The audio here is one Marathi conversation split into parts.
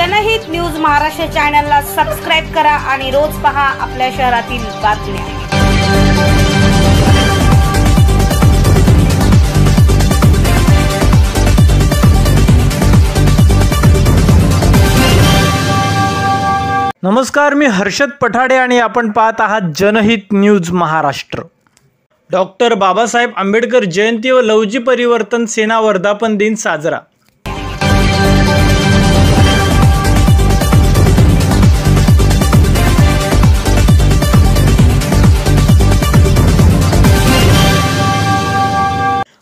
जनहित न्यूज महाराष्ट्र चॅनलला सबस्क्राइब करा आणि रोज पहा आपल्या शहरातील बातम्या। नमस्कार, मी हर्षद पठाडे आणि आपण पाहत आहात जनहित न्यूज महाराष्ट्र। डॉक्टर बाबासाहेब आंबेडकर जयंती व लवजी परिवर्तन सेना वर्धापन दिन साजरा।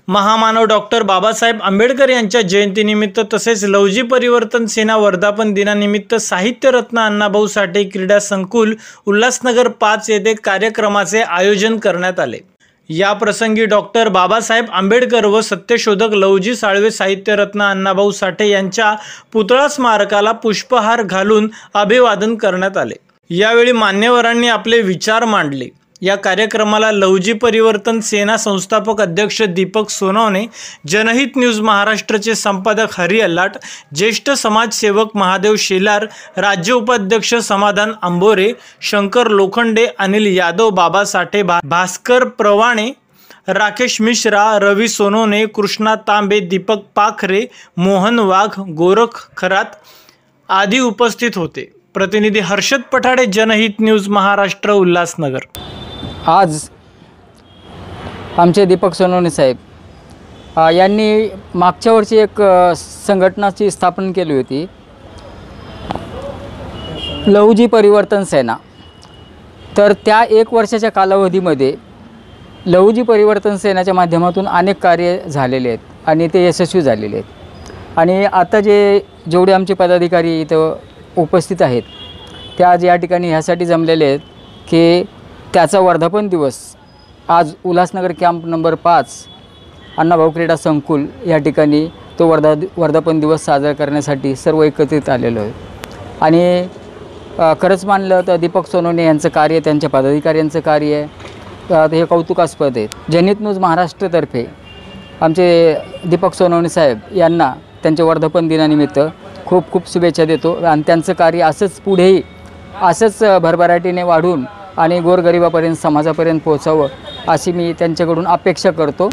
महामानव डॉक्टर बाबासाहेब आंबेडकर यांच्या जयंतीनिमित्त तसेच लवजी परिवर्तन सेना वर्धापन दिनानिमित्त साहित्य रत्न अण्णाभाऊ साठे क्रीडा संकुल उल्हासनगर 5 येथे कार्यक्रमाचे आयोजन करण्यात आले। या प्रसंगी डॉक्टर बाबासाहेब आंबेडकर व सत्यशोधक लवजी साळवे साहित्य रत्न अण्णाभाऊ साठे यांच्या पुतळा स्मारकाला पुष्पहार घालून अभिवादन करण्यात आले। यावेळी मान्यवरांनी आपले विचार मांडले। या कार्यक्रमाला लवजी परिवर्तन सेना संस्थापक अध्यक्ष दीपक सोनवणे, जनहित न्यूज महाराष्ट्रचे संपादक हरी अल्लाट, ज्येष्ठ समाजसेवक महादेव शेलार, राज्य उपाध्यक्ष समाधान अंबोरे, शंकर लोखंडे, अनिल यादव, बाबा साठे, भास्कर प्रवाणे, राकेश मिश्रा, रवी सोनवणे, कृष्णा तांबे, दीपक पाखरे, मोहन वाघ, गोरख खरात आदी उपस्थित होते। प्रतिनिधी हर्षद पठाडे, जनहित न्यूज महाराष्ट्र, उल्हासनगर। आज आमचे दीपक सोनवणे साहेब यांनी मागच्या वर्षी एक संघटनाची स्थापना केली होती, लवजी परिवर्तन सेना। तर त्या 1 वर्षाच्या कालावधीमध्ये लवजी परिवर्तन सेनेच्या माध्यमातून अनेक कार्य झालेले आहेत आणि ते यशस्वी झालेले आहेत। आणि आता जेवढे आमचे पदाधिकारी इथं उपस्थित आहेत ते आज या ठिकाणी ह्यासाठी जमलेले आहेत की त्याचा वर्धापन दिवस आज उल्हासनगर कॅम्प नंबर 5 अण्णाभाऊ क्रीडा संकुल या ठिकाणी तो वर्धापन दिवस साजरा करण्यासाठी सर्व एकत्रित आलेलो आहे। आणि खरंच मानलं तर दीपक सोनवणे यांचं कार्य, त्यांच्या पदाधिकाऱ्यांचं कार्य हे कौतुकास्पद आहे। जनहित न्यूज महाराष्ट्रतर्फे आमचे दीपक सोनवणे साहेब यांना त्यांच्या वर्धापन दिनानिमित्त खूप खूप शुभेच्छा देतो आणि त्यांचं कार्य असंच पुढेही असंच भरभराटीने वाढून आणि गोरगरिबापर्यंत समाजापर्यंत पोहोचावं अशी मी त्यांच्याकडून अपेक्षा करतो।